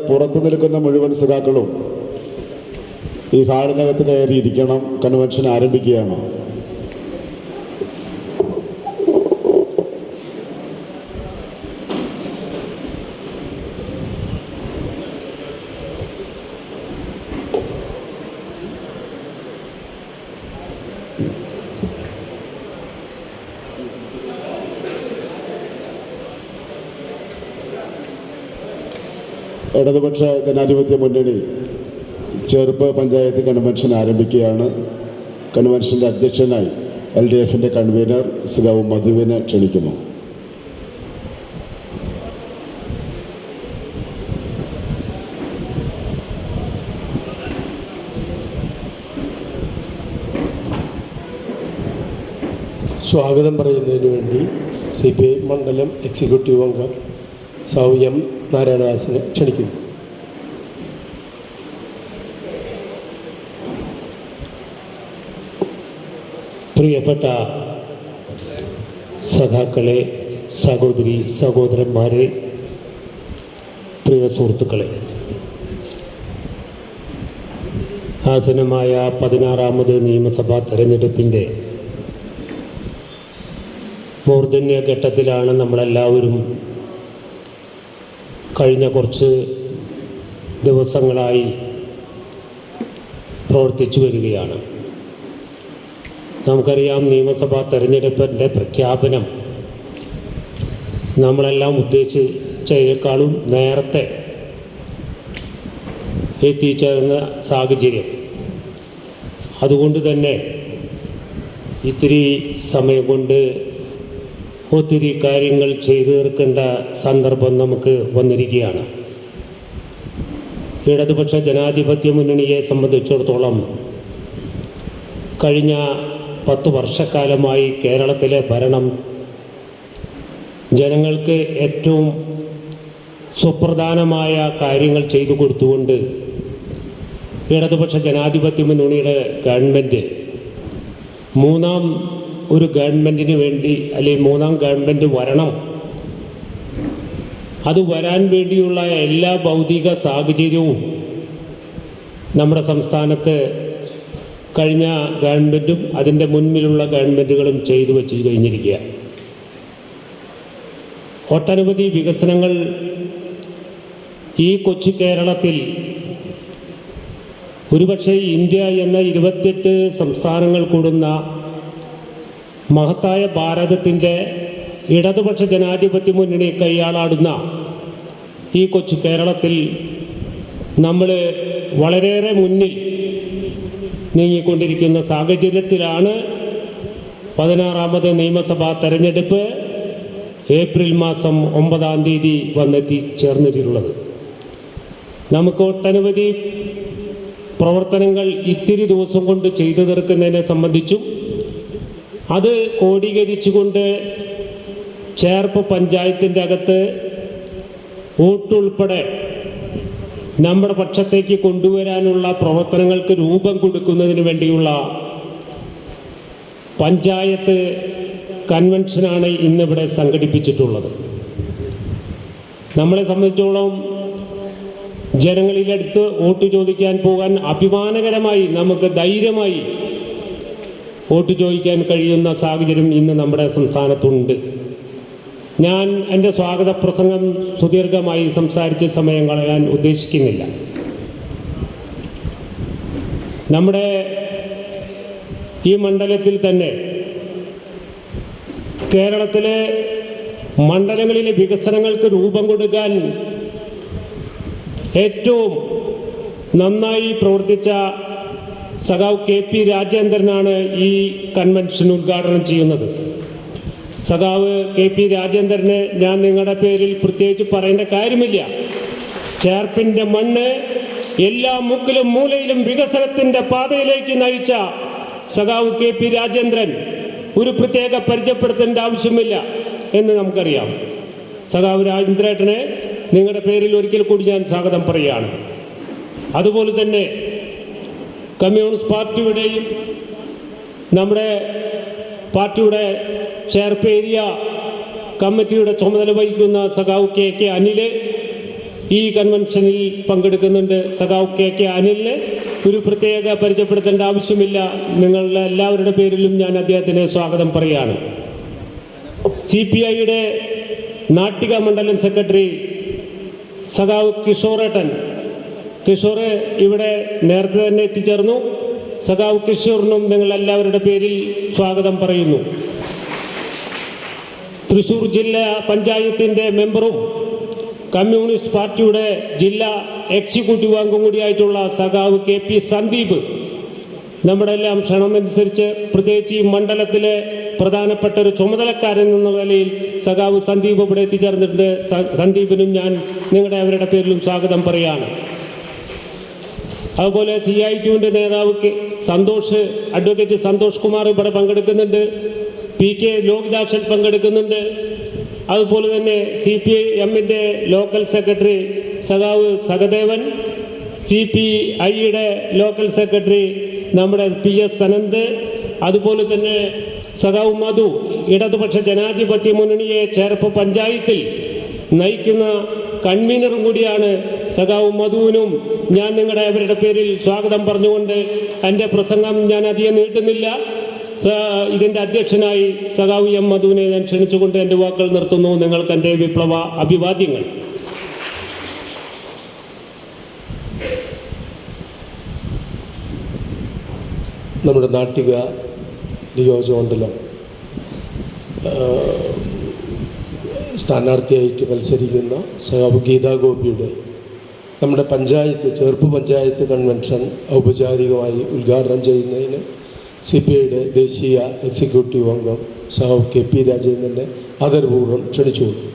പുറത്തു നിൽക്കുന്ന മുഴുവൻ സഖാക്കളും ഈ ഹാളിനകത്ത് കയറിയിരിക്കണം. കൺവെൻഷൻ ആരംഭിക്കുകയാണ്. ഇടതുപക്ഷ ജനാധിപത്യ മുന്നണി ചെറുപ്പ് പഞ്ചായത്ത് കൺവെൻഷൻ ആരംഭിക്കുകയാണ്. കൺവെൻഷൻ്റെ അധ്യക്ഷനായി LDFൻ്റെ കൺവീനർ സഖാവ് മധുവിനെ ക്ഷണിക്കുന്നു. സ്വാഗതം പറയുന്നതിന് വേണ്ടി CPI മണ്ഡലം എക്സിക്യൂട്ടീവ് അംഗം സൗ M നാരായണദാസിനെ ക്ഷണിക്കുന്നു. പ്രിയപ്പെട്ട സഖാക്കളെ, സഹോദരി സഹോദരന്മാരെ, പ്രിയ സുഹൃത്തുക്കളെ, ആസന്നമായ 16ാമത് നിയമസഭാ തെരഞ്ഞെടുപ്പിൻ്റെ മൂർധന്യഘട്ടത്തിലാണ് നമ്മളെല്ലാവരും കഴിഞ്ഞ കുറച്ച് ദിവസങ്ങളായി പ്രവർത്തിച്ചു വരികയാണ്. നമുക്കറിയാം, നിയമസഭാ തെരഞ്ഞെടുപ്പിൻ്റെ പ്രഖ്യാപനം നമ്മളെല്ലാം ഉദ്ദേശിച്ചതിനേക്കാളും നേരത്തെ എത്തിച്ചേർന്ന സാഹചര്യം. അതുകൊണ്ട് തന്നെ ഇത്തിരി സമയം കൊണ്ട് ഒത്തിരി കാര്യങ്ങൾ ചെയ്തു തീർക്കേണ്ട സന്ദർഭം നമുക്ക് വന്നിരിക്കുകയാണ്. ഇടതുപക്ഷ ജനാധിപത്യ മുന്നണിയെ സംബന്ധിച്ചിടത്തോളം കഴിഞ്ഞ 10 വർഷക്കാലമായി കേരളത്തിലെ ഭരണം ജനങ്ങൾക്ക് ഏറ്റവും സുപ്രധാനമായ കാര്യങ്ങൾ ചെയ്തു കൊടുത്തുകൊണ്ട് ഇടതുപക്ഷ ജനാധിപത്യ മുന്നണിയുടെ ഗവൺമെൻറ് മൂന്നാം ഒരു ഗവൺമെൻറ്റിന് വേണ്ടി, അല്ലെങ്കിൽ മൂന്നാം ഗവൺമെൻറ് വരണം, അത് വരാൻ വേണ്ടിയുള്ള എല്ലാ ഭൗതിക സാഹചര്യവും നമ്മുടെ സംസ്ഥാനത്ത് കഴിഞ്ഞ ഗവൺമെൻറ്റും അതിൻ്റെ മുൻപിലുള്ള ഗവൺമെൻറ്റുകളും ചെയ്തു വച്ച് കഴിഞ്ഞിരിക്കുക. ഒട്ടനവധി വികസനങ്ങൾ ഈ കൊച്ചു കേരളത്തിൽ, ഒരുപക്ഷെ ഇന്ത്യ എന്ന 28 സംസ്ഥാനങ്ങൾ കൂടുന്ന മഹത്തായ ഭാരതത്തിൻ്റെ ഇടതുപക്ഷ ജനാധിപത്യ മുന്നണി കൈയാളാടുന്ന ഈ കൊച്ചു കേരളത്തിൽ നമ്മൾ വളരെയേറെ മുന്നിൽ നീങ്ങിക്കൊണ്ടിരിക്കുന്ന സാഹചര്യത്തിലാണ് 16ാമത് നിയമസഭാ തെരഞ്ഞെടുപ്പ് ഏപ്രിൽ മാസം 9-ാം തീയതി വന്നെത്തിച്ചേർന്നിട്ടുള്ളത്. നമുക്ക് ഒട്ടനവധി പ്രവർത്തനങ്ങൾ ഇത്തിരി ദിവസം കൊണ്ട് ചെയ്തു തീർക്കുന്നതിനെ സംബന്ധിച്ചും അത് കോടീകരിച്ചുകൊണ്ട് ചേർപ്പ് പഞ്ചായത്തിൻ്റെ അകത്ത് വോട്ടുൾപ്പെടെ നമ്മുടെ പക്ഷത്തേക്ക് കൊണ്ടുവരാനുള്ള പ്രവർത്തനങ്ങൾക്ക് രൂപം കൊടുക്കുന്നതിന് വേണ്ടിയുള്ള പഞ്ചായത്ത് കൺവെൻഷനാണ് ഇന്നിവിടെ സംഘടിപ്പിച്ചിട്ടുള്ളത്. നമ്മളെ സംബന്ധിച്ചോളം ജനങ്ങളിലെടുത്ത് വോട്ട് ചോദിക്കാൻ പോകാൻ അഭിമാനകരമായി നമുക്ക് ധൈര്യമായി വോട്ട് ചോദിക്കാൻ കഴിയുന്ന സാഹചര്യം ഇന്ന് നമ്മുടെ സംസ്ഥാനത്തുണ്ട്. ഞാൻ എൻ്റെ സ്വാഗത പ്രസംഗം സുദീർഘമായി സംസാരിച്ച് സമയം കളയാൻ ഉദ്ദേശിക്കുന്നില്ല. നമ്മുടെ ഈ മണ്ഡലത്തിൽ തന്നെ കേരളത്തിലെ മണ്ഡലങ്ങളിലെ വികസനങ്ങൾക്ക് രൂപം കൊടുക്കാൻ ഏറ്റവും നന്നായി പ്രവർത്തിച്ച സഖാവ് KP രാജേന്ദ്രനാണ് ഈ കൺവെൻഷൻ ഉദ്ഘാടനം ചെയ്യുന്നത്. സഖാവ് KP രാജേന്ദ്രനെ ഞാൻ നിങ്ങളുടെ പേരിൽ പ്രത്യേകിച്ച് പറയേണ്ട കാര്യമില്ല. ചേർപ്പിൻ്റെ മണ്ണ് എല്ലാ മുക്കിലും മൂലയിലും വികസനത്തിൻ്റെ പാതയിലേക്ക് നയിച്ച സഖാവ് KP രാജേന്ദ്രൻ ഒരു പ്രത്യേക പരിചയപ്പെടുത്തേണ്ട ആവശ്യമില്ല എന്ന് നമുക്കറിയാം. സഖാവ് രാജേന്ദ്രേട്ടനെ നിങ്ങളുടെ പേരിൽ ഒരിക്കൽ കൂടി ഞാൻ സ്വാഗതം പറയുകയാണ്. അതുപോലെ തന്നെ കമ്മ്യൂണിസ്റ്റ് പാർട്ടിയുടെയും നമ്മുടെ പാർട്ടിയുടെ ചേർപ്പ് ഏരിയ കമ്മിറ്റിയുടെ ചുമതല വഹിക്കുന്ന സഖാവ് KK അനിൽ, ഈ കൺവെൻഷനിൽ പങ്കെടുക്കുന്നുണ്ട്. സഖാവ് കെ അനിലിനെ ഒരു പ്രത്യേക പരിചയപ്പെടുത്തേണ്ട ആവശ്യമില്ല. നിങ്ങളുടെ എല്ലാവരുടെ പേരിലും ഞാൻ അദ്ദേഹത്തിന് സ്വാഗതം പറയുകയാണ്. CPIയുടെ നാട്ടിക മണ്ഡലം സെക്രട്ടറി സഖാവ് കിഷോറേട്ടൻ. കിഷോറ് ഇവിടെ നേരത്തെ തന്നെ എത്തിച്ചേർന്നു. സഖാവ് കിഷോറിനും നിങ്ങളെല്ലാവരുടെ പേരിൽ സ്വാഗതം പറയുന്നു. തൃശ്ശൂർ ജില്ലാ പഞ്ചായത്തിൻ്റെ മെമ്പറും കമ്മ്യൂണിസ്റ്റ് പാർട്ടിയുടെ ജില്ലാ എക്സിക്യൂട്ടീവ് അംഗം കൂടിയായിട്ടുള്ള സഖാവ് KP സന്ദീപ്, നമ്മുടെ എല്ലാം ക്ഷണമനുസരിച്ച് പ്രത്യേകിച്ച് ഈ മണ്ഡലത്തിലെ പ്രധാനപ്പെട്ട ഒരു ചുമതലക്കാരൻ എന്ന നിലയിൽ സഖാവ് സന്ദീപ് ഇവിടെ എത്തിച്ചേർന്നിട്ടുണ്ട്. സന്ദീപിനും ഞാൻ നിങ്ങളുടെ അവരുടെ പേരിലും സ്വാഗതം പറയുകയാണ്. അതുപോലെ CITUവിൻ്റെ നേതാവ് അഡ്വക്കേറ്റ് സന്തോഷ് കുമാർ ഇവിടെ പങ്കെടുക്കുന്നുണ്ട്. PK ലോകിദാസൻ പങ്കെടുക്കുന്നുണ്ട്. അതുപോലെ തന്നെ CPIMൻ്റെ ലോക്കൽ സെക്രട്ടറി സഖാവ് സഹദേവൻ, CPIയുടെ ലോക്കൽ സെക്രട്ടറി നമ്മുടെ PS അനന്ത്, അതുപോലെ തന്നെ സഖാവ് മധു, ഇടതുപക്ഷ ജനാധിപത്യ മുന്നണിയെ ചേർപ്പ് പഞ്ചായത്തിൽ നയിക്കുന്ന കൺവീനറും കൂടിയാണ്. സഖാവ് മധുവിനും ഞാൻ നിങ്ങളുടെ അവരുടെ പേരിൽ സ്വാഗതം പറഞ്ഞുകൊണ്ട് എൻ്റെ പ്രസംഗം ഞാൻ അധികം നീട്ടുന്നില്ല. ഇതിൻ്റെ അധ്യക്ഷനായി സഖാവ് M മധുവിനെ ഞാൻ ക്ഷണിച്ചുകൊണ്ട് എൻ്റെ വാക്കുകൾ നിർത്തുന്നു. നിങ്ങൾക്ക് എൻ്റെ വിപ്ലവ അഭിവാദ്യങ്ങൾ. നമ്മുടെ നാട്ടിക നിയോജകമണ്ഡലം സ്ഥാനാർത്ഥിയായിട്ട് മത്സരിക്കുന്ന സഖാവ് ഗീതാ ഗോപിയുടെ നമ്മുടെ ചേർപ്പ് പഞ്ചായത്ത് കൺവെൻഷൻ ഔപചാരികമായി ഉദ്ഘാടനം ചെയ്യുന്നതിന് CPIയുടെ ദേശീയ എക്സിക്യൂട്ടീവ് അംഗം സഖാവ് KP രാജേന്ദ്രനെ ആദരപൂർവ്വം ക്ഷണിച്ചുകൊള്ളു.